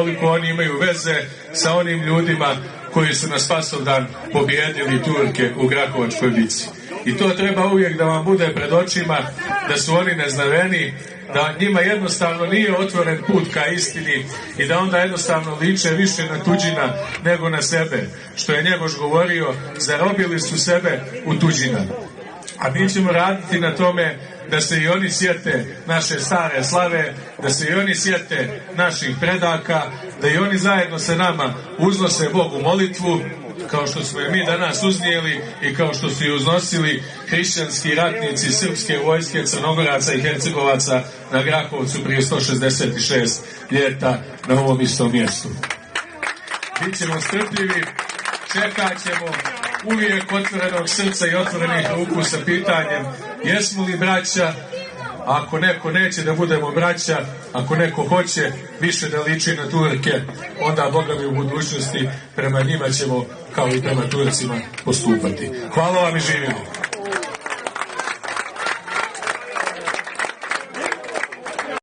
koliko oni imaju veze sa onim ljudima koji su na Spasovdan pobijedili Turke u Grahovačkoj bici. I to treba uvijek da vam bude pred očima, da su oni neznaveni, da njima jednostavno nije otvoren put ka istini i da onda jednostavno liče više na tuđina nego na sebe. Što je Njegoš govorio, zarobili su sebe u tuđina. A mi ćemo raditi na tome da se i oni sjete naše stare slave, da se i oni sjete naših predaka, da i oni zajedno sa nama uznose Bogu molitvu, kao što smo je mi danas uznijeli i kao što su je uznosili hrišćanski ratnici srpske vojske, Crnogoraca i Hercegovaca na Grahovcu prije 166 ljeta na ovom istom mjestu. Bićemo strpljivi, čekat ćemo uvijek otvorenog srca i otvorenih ruku sa pitanjem jesmo li braća. Ako neko neće da budemo braća, ako neko hoće više da liči na Turke, onda Boga mi u budućnosti prema njima ćemo kao i prema Turcima postupati. Hvala vam i živimo.